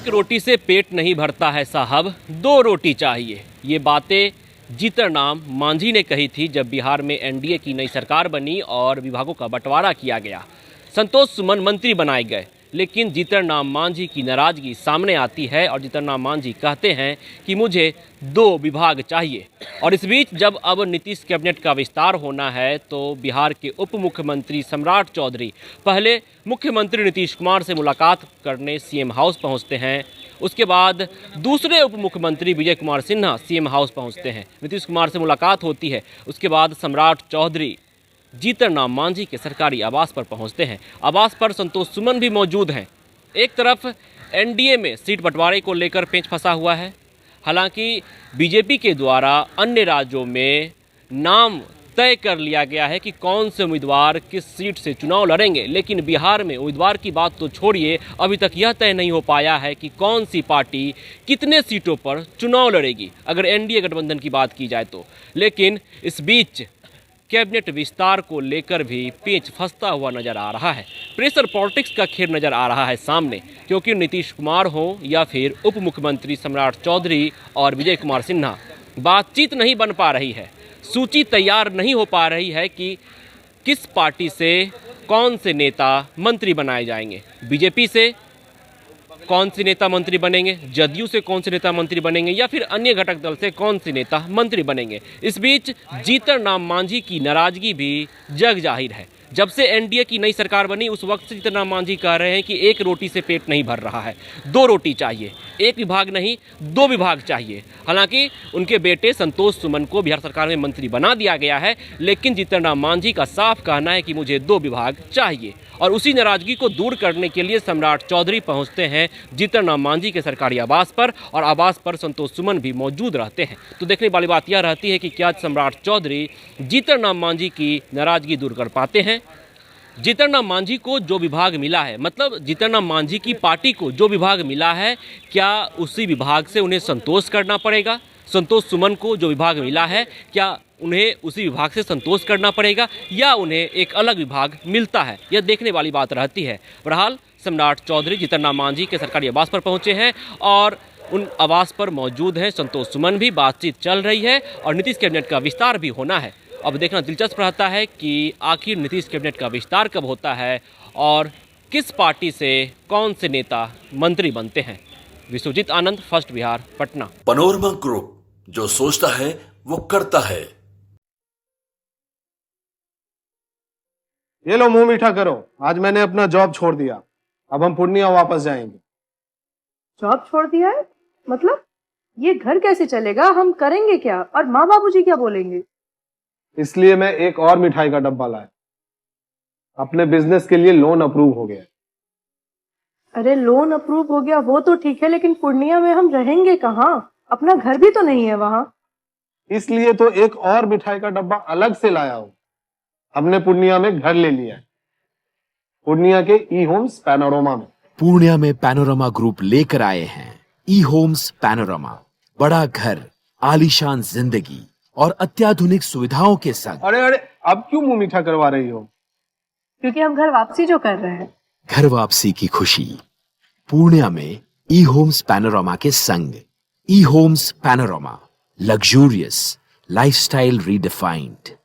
एक रोटी से पेट नहीं भरता है साहब, दो रोटी चाहिए। ये बातें जीतन राम मांझी ने कही थी जब बिहार में एनडीए की नई सरकार बनी और विभागों का बंटवारा किया गया। संतोष सुमन मंत्री बनाए गए, लेकिन जीतन राम मांझी की नाराजगी सामने आती है और जीतन राम मांझी कहते हैं कि मुझे दो विभाग चाहिए। और इस बीच जब अब नीतीश कैबिनेट का विस्तार होना है तो बिहार के उप मुख्यमंत्री सम्राट चौधरी पहले मुख्यमंत्री नीतीश कुमार से मुलाकात करने सीएम हाउस पहुंचते हैं। उसके बाद दूसरे उप मुख्यमंत्री विजय कुमार सिन्हा सीएम हाउस पहुंचते हैं। नीतीश कुमार से मुलाकात होती है। उसके बाद सम्राट चौधरी जीतन राम मांझी के सरकारी आवास पर पहुंचते हैं। आवास पर संतोष सुमन भी मौजूद हैं। एक तरफ एनडीए में सीट बंटवारे को लेकर पेंच फंसा हुआ है। हालांकि बीजेपी के द्वारा अन्य राज्यों में नाम तय कर लिया गया है कि कौन से उम्मीदवार किस सीट से चुनाव लड़ेंगे, लेकिन बिहार में उम्मीदवार की बात तो छोड़िए, अभी तक यह तय नहीं हो पाया है कि कौन सी पार्टी कितने सीटों पर चुनाव लड़ेगी, अगर एनडीए गठबंधन की बात की जाए तो। लेकिन इस बीच कैबिनेट विस्तार को लेकर भी पेंच फंसता हुआ नजर आ रहा है। प्रेशर पॉलिटिक्स का खेल नजर आ रहा है सामने, क्योंकि नीतीश कुमार हो या फिर उप मुख्यमंत्री सम्राट चौधरी और विजय कुमार सिन्हा, बातचीत नहीं बन पा रही है। सूची तैयार नहीं हो पा रही है कि किस पार्टी से कौन से नेता मंत्री बनाए जाएंगे। बीजेपी से कौन से नेता मंत्री बनेंगे, जदयू से कौन से नेता मंत्री बनेंगे, या फिर अन्य घटक दल से कौन से नेता मंत्री बनेंगे। इस बीच जीतन राम मांझी की नाराजगी भी जग जाहिर है। जब से एनडीए की नई सरकार बनी उस वक्त से जीतन राम मांझी कह रहे हैं कि एक रोटी से पेट नहीं भर रहा है, दो रोटी चाहिए, एक विभाग नहीं दो विभाग चाहिए। हालांकि उनके बेटे संतोष सुमन को बिहार सरकार में मंत्री बना दिया गया है, लेकिन जीतन राम मांझी का साफ कहना है कि मुझे दो विभाग चाहिए। और उसी नाराजगी को दूर करने के लिए सम्राट चौधरी पहुंचते हैं जीतन राम मांझी के सरकारी आवास पर, और आवास पर संतोष सुमन भी मौजूद रहते हैं। तो देखने वाली बात यह रहती है कि क्या सम्राट चौधरी जीतन राम मांझी की नाराजगी दूर कर पाते हैं। जीतन राम मांझी को जो विभाग मिला है, मतलब जीतन राम मांझी की पार्टी को जो विभाग मिला है, क्या उसी विभाग से उन्हें संतोष करना पड़ेगा। संतोष सुमन को जो विभाग मिला है, क्या उन्हें उसी विभाग से संतोष करना पड़ेगा, या उन्हें एक अलग विभाग मिलता है, यह देखने वाली बात रहती है। बहरहाल सम्राट चौधरी जीतन राम मांझी के सरकारी आवास पर पहुंचे हैं और उन आवास पर मौजूद हैं संतोष सुमन भी। बातचीत चल रही है और नीतीश कैबिनेट का विस्तार भी होना है। अब देखना दिलचस्प रहता है कि आखिर नीतीश कैबिनेट का विस्तार कब होता है और किस पार्टी से कौन से नेता मंत्री बनते हैं। Vishwajeet Anand, first Bihar, Patna. Panorama group, जो सोचता है वो करता है। ये लो मुंह मीठा करो, आज मैंने अपना जॉब छोड़ दिया, अब हम पूर्णिया वापस जाएंगे। जॉब छोड़ दिया है? मतलब ये घर कैसे चलेगा, हम करेंगे क्या, और माँ बाबूजी क्या बोलेंगे? इसलिए मैं एक और मिठाई का डब्बा लाया। अपने बिजनेस के लिए लोन अप्रूव हो गया। अरे लोन अप्रूव हो गया वो तो ठीक है, लेकिन पूर्णिया में हम रहेंगे कहाँ? अपना घर भी तो नहीं है वहाँ। इसलिए तो एक और मिठाई का डब्बा अलग से लाया हूँ। हमने पूर्णिया में घर ले लिया है, पूर्णिया के ई होम्स पैनोरमा में। पूर्णिया में पैनोरमा ग्रुप लेकर आए हैं ई होम्स पैनोरमा। बड़ा घर, आलीशान जिंदगी और अत्याधुनिक सुविधाओं के संग। अरे अरे, अब क्यों मुंह मीठा करवा रही हो? क्योंकि हम घर वापसी जो कर रहे हैं। घर वापसी की खुशी पूर्णिया में ई होम्स पैनोरमा के संग। E homes Panorama, luxurious lifestyle redefined.